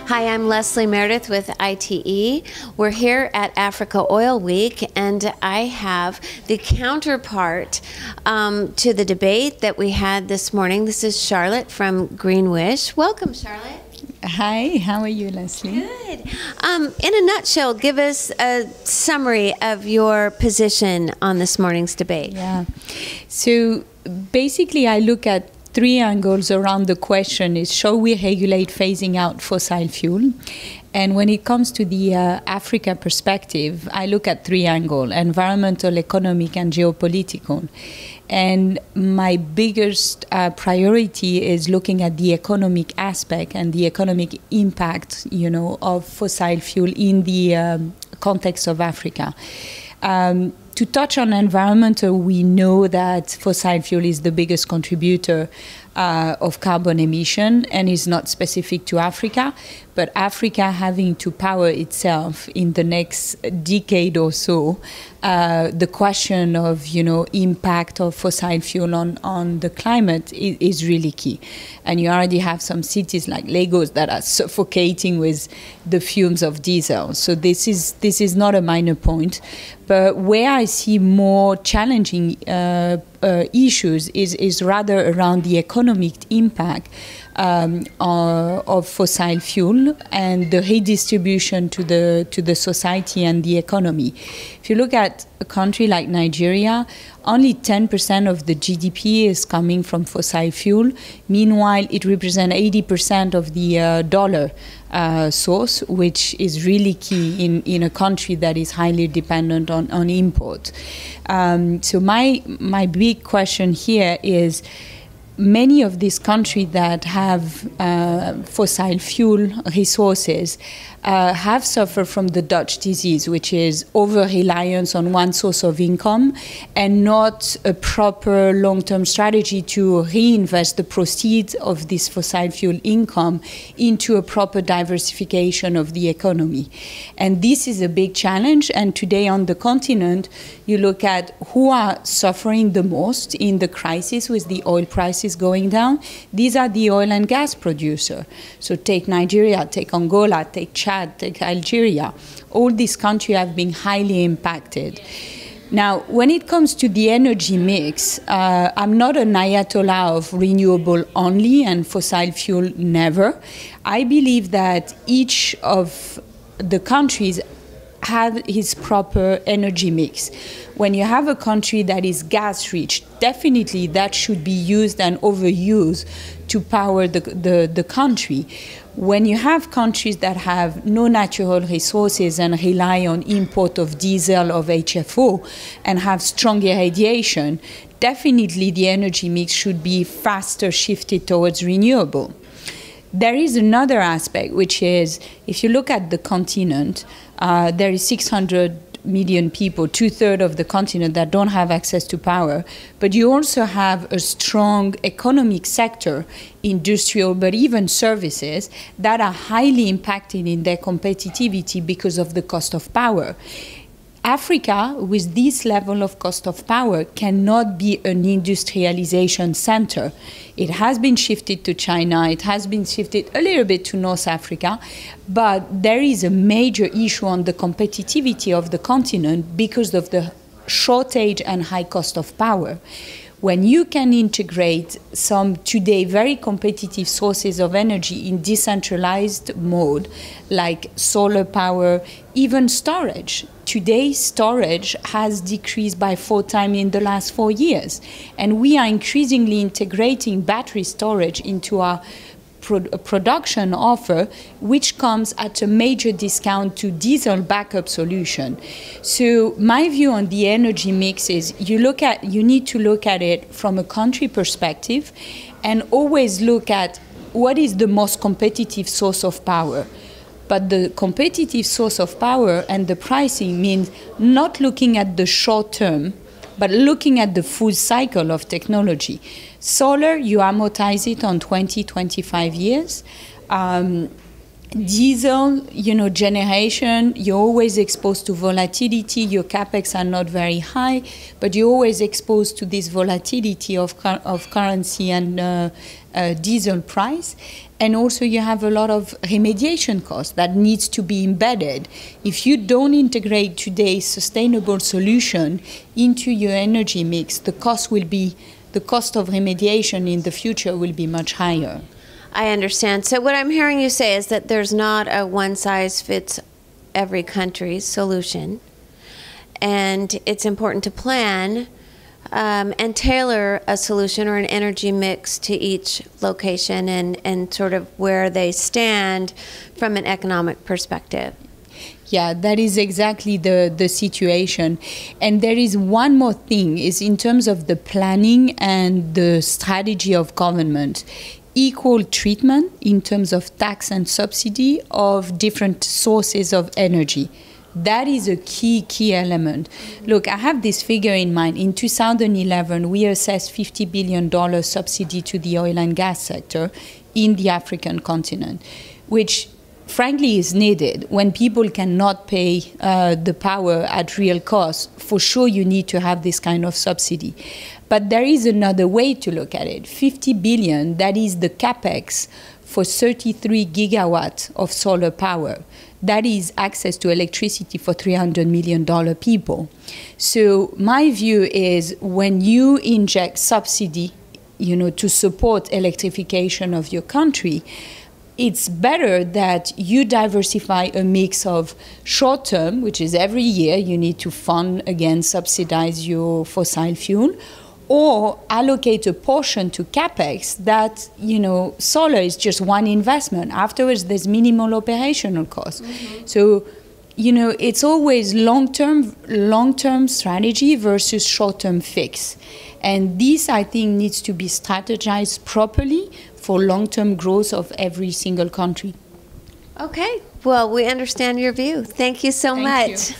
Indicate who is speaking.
Speaker 1: Hi, I'm Leslie Meredith with ITE. We're here at Africa Oil Week, and I have the counterpart to the debate that we had this morning. This is Charlotte from GreenWish. Welcome, Charlotte.
Speaker 2: Hi, how are you, Leslie?
Speaker 1: Good. In a nutshell, give us a summary of your position on this morning's debate.
Speaker 2: Yeah. So basically, I look at three angles around the question is, shall we regulate phasing out fossil fuel? And when it comes to the Africa perspective, I look at three angles: environmental, economic, and geopolitical. And my biggest priority is looking at the economic aspect and the economic impact, of fossil fuel in the context of Africa. To touch on environmental, we know that fossil fuel is the biggest contributor of carbon emission and is not specific to Africa, but Africa having to power itself in the next decade or so, the question of impact of fossil fuel on the climate is really key. And you already have some cities like Lagos that are suffocating with the fumes of diesel. So this is not a minor point. But where I see more challenging issues is rather around the economic impact of fossil fuel and the redistribution to the society and the economy. If you look at a country like Nigeria, only 10% of the GDP is coming from fossil fuel. Meanwhile, it represents 80% of the dollar source, which is really key in a country that is highly dependent on import. So my big question here is, many of these countries that have fossil fuel resources have suffered from the Dutch disease, which is over-reliance on one source of income and not a proper long-term strategy to reinvest the proceeds of this fossil fuel income into a proper diversification of the economy. And this is a big challenge. And today on the continent, you look at who are suffering the most in the crisis with the oil prices going down. These are the oil and gas producers. So take Nigeria, take Angola, take Chad, take Algeria. All these countries have been highly impacted. Now, when it comes to the energy mix, I'm not an ayatollah of renewable only and fossil fuel never. I believe that each of the countries have its proper energy mix. When you have a country that is gas-rich, definitely that should be used and overused to power the country. When you have countries that have no natural resources and rely on import of diesel, of HFO, and have strong irradiation, definitely the energy mix should be faster shifted towards renewable. There is another aspect, which is, if you look at the continent, there is 600 million people, 2/3 of the continent, that don't have access to power. But you also have a strong economic sector, industrial, but even services, that are highly impacted in their competitivity because of the cost of power. Africa, with this level of cost of power, cannot be an industrialization center. It has been shifted to China. It has been shifted a little bit to North Africa. But there is a major issue on the competitivity of the continent because of the shortage and high cost of power. When you can integrate some today very competitive sources of energy in decentralized mode, like solar power, even storage. Today, storage has decreased by 4 times in the last 4 years. And we are increasingly integrating battery storage into our production offer, which comes at a major discount to diesel backup solution. So my view on the energy mix is you need to look at it from a country perspective and always look at what is the most competitive source of power. But the competitive source of power and the pricing means not looking at the short term, but looking at the full cycle of technology. Solar, you amortize it on 20, 25 years. Diesel, generation, you're always exposed to volatility. Your capex are not very high, but you're always exposed to this volatility of currency and diesel price. And also you have a lot of remediation costs that needs to be embedded. If you don't integrate today's sustainable solution into your energy mix, the cost of remediation in the future will be much higher.
Speaker 1: I understand. So what I'm hearing you say is that there's not a one-size-fits-every country's solution, and it's important to plan and tailor a solution or an energy mix to each location and sort of where they stand from an economic perspective.
Speaker 2: Yeah, that is exactly the situation. And there is one more thing, is in terms of the planning and the strategy of government. Equal treatment in terms of tax and subsidy of different sources of energy. That is a key element. Look, I have this figure in mind. In 2011, we assessed $50 billion subsidy to the oil and gas sector in the African continent, which frankly is needed. When people cannot pay the power at real cost, for sure you need to have this kind of subsidy. But there is another way to look at it. 50 billion, that is the capex for 33 gigawatts of solar power. That is access to electricity for $300 million people. So my view is when you inject subsidy, to support electrification of your country, it's better that you diversify a mix of short-term, which is every year you need to fund, again, subsidize your fossil fuel, or allocate a portion to capex that, solar is just one investment. Afterwards, there's minimal operational costs. Mm-hmm. So, it's always long-term strategy versus short-term fix. And this, I think, needs to be strategized properly for long-term growth of every single country.
Speaker 1: Okay. Well, we understand your view. Thank you so much.
Speaker 2: Thank you.